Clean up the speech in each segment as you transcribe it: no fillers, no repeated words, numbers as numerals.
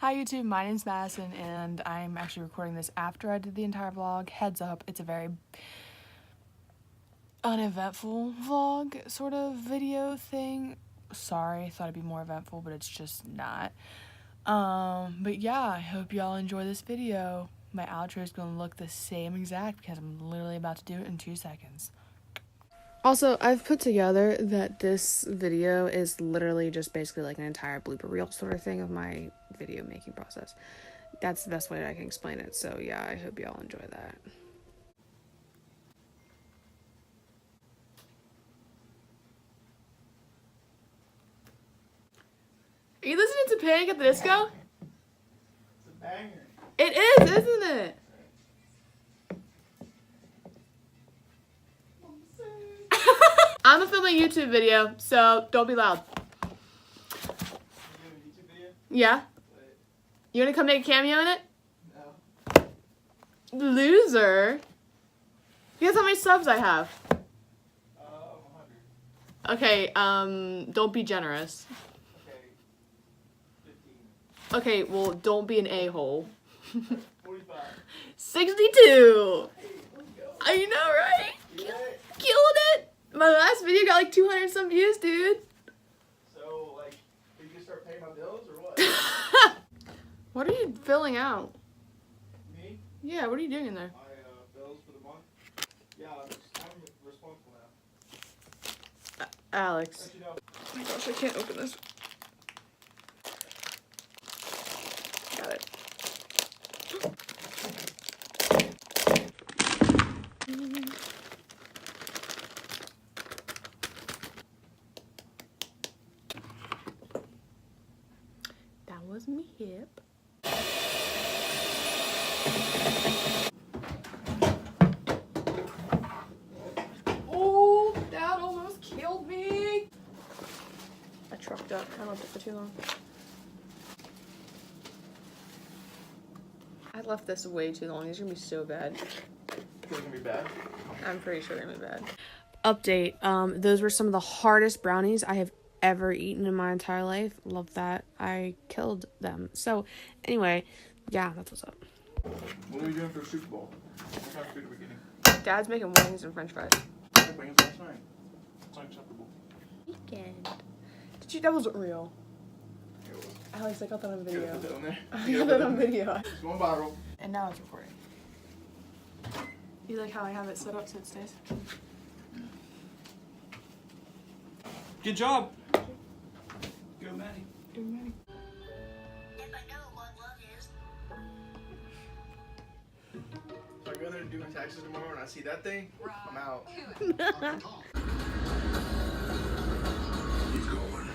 Hi YouTube, my name's Madison and I'm actually recording this after I did the entire vlog. Heads up, it's a very uneventful vlog sort of video thing. Sorry, I thought it'd be more eventful, but it's just not. But yeah, I hope y'all enjoy this video. My outro is gonna look the same exact because I'm literally about to do it in 2 seconds. Also, I've put together that this video is literally just basically like an entire blooper reel sort of thing of my video making process. That's the best way I can explain it. So yeah, I hope y'all enjoy that. Are you listening to Panic at the Disco? It's a banger. It is, isn't it? I'm filming a YouTube video, so don't be loud. You doing a YouTube video? Yeah? Wait, You wanna come make a cameo in it? no. Loser. Guess how many subs I have? 100. Okay, don't be generous. Okay. 15. Okay, well, don't be an a-hole. 45. 62! Hey, let's go. I know, right? Yeah. Killing it! My last video got like 200 some views, dude. So, like, are you gonna start paying my bills or what? What are you filling out? Me? Yeah, what are you doing in there? My bills for the month? Yeah, I'm responsible now. Alex. Actually, no. Oh my gosh, I can't open this. Got it. That was me hip. Oh, that almost killed me. I trucked up. I left it for too long. I left this way too long. These are gonna be so bad. You think it's gonna be bad? I'm pretty sure they're gonna be bad. Update. Those were some of the hardest brownies I have ever eaten in my entire life. Love that. I killed them. So, anyway, yeah, that's what's up. What are we doing for the Super Bowl? What kind of food are we getting? Dad's making wings and french fries. I had wings last night. It's unacceptable. Weekend. Did you? That wasn't real. It was. Alex, I got that on You gotta video. put that on there. I got that on video. It's going viral. And now it's recording. You like how I have it set up so it stays? Good job. Go, Maddie. If I know what love is. If I go there and do my taxes tomorrow and I see that thing, I'm out. He's going.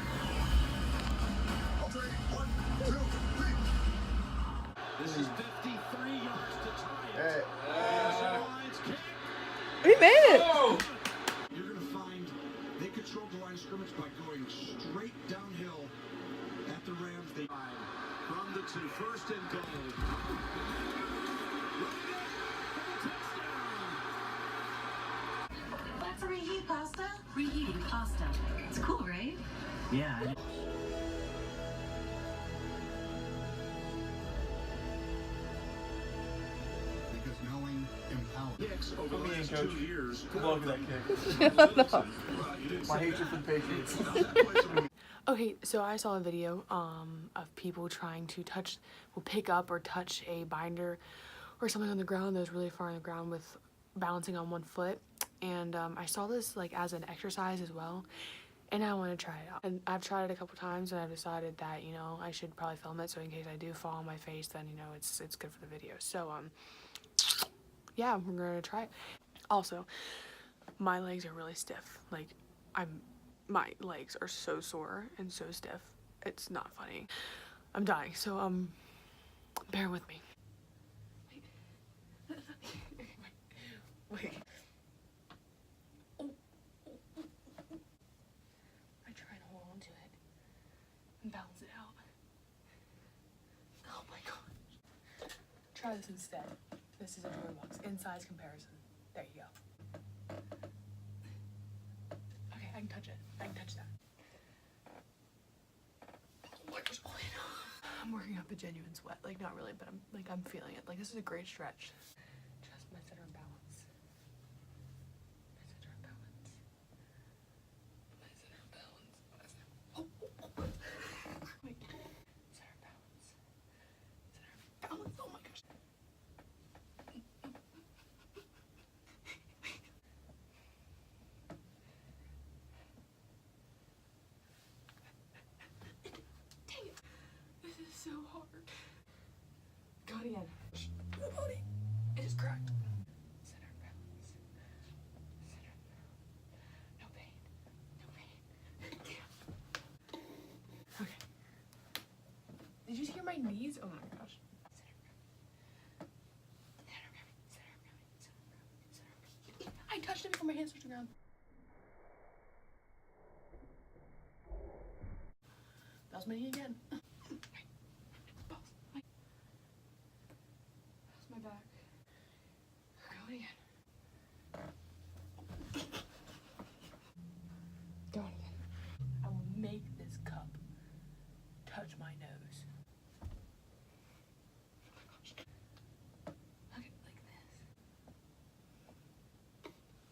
I'll take 1, 2, 3. This is 53 yards to tie it. hey. We made it! Oh! You're going to find they controlled the line of scrimmage by going straight downhill at the Rams. They from the 2, first and goal. Let's reheat pasta. Reheating pasta. It's cool, right? Yeah. Because knowing empowers. Yes, over Put the me in, last coach. 2 years. Good luck with that kick. My hatred for the Patriots. Okay, so I saw a video of people trying to pick up or touch a binder or something on the ground that was really far on the ground with balancing on one foot. And I saw this like as an exercise as well. And I want to try it out. And I've tried it a couple times and I've decided that, you know, I should probably film it so in case I do fall on my face, then, you know, it's good for the video. So, yeah, we're going to try it. Also, my legs are really stiff. Like, my legs are so sore and so stiff. It's not funny. I'm dying, so, bear with me. Wait. I try and hold on to it and balance it out. Oh my gosh. Try this instead. This is a toy box. In size comparison. There you go. Okay, I can touch it. I can touch that. Oh my gosh. Oh, I'm working up a genuine sweat. Like, not really, but I'm feeling it. Like, this is a great stretch. Just my center of balance. My center of balance. My center of balance. Oh, oh, oh. Wait. Center of balance. Center of balance. Oh my gosh. Dang it. This is so hard. Go it again. My body. It is cracked. Center of balance. Center of balance. No pain. No pain. Okay. Did you hear my knees? Oh my gosh. I touched it before my hands touched the ground. That was my knee again. That's my back. Going again. Going again. I will make this cup touch my nose. Oh my gosh. Look at like this.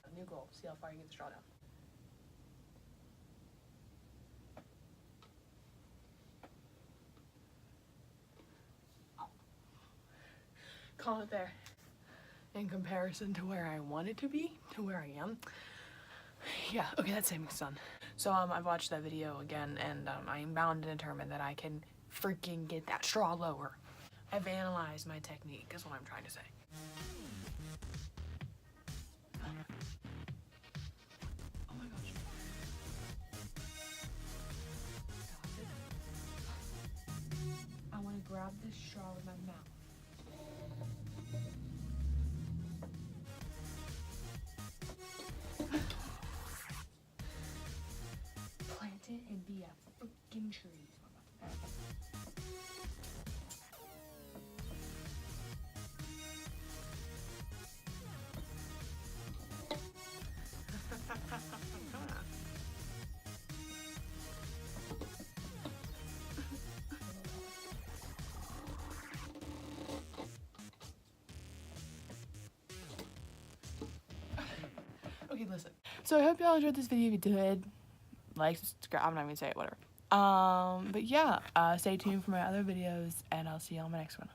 A new goal. See how far you get the straw down. Call it there. In comparison to where I want it to be, to where I am. Yeah, okay, that's same done. So I've watched that video again, and I am bound to determine that I can freaking get that straw lower. I've analyzed my technique, is what I'm trying to say. Oh my gosh. I want to grab this straw with my mouth. Plant it and be a freaking tree. Okay, listen. So I hope y'all enjoyed this video. If you did, like, subscribe. I'm not even gonna say it, whatever. But yeah, stay tuned for my other videos, and I'll see y'all in my next one.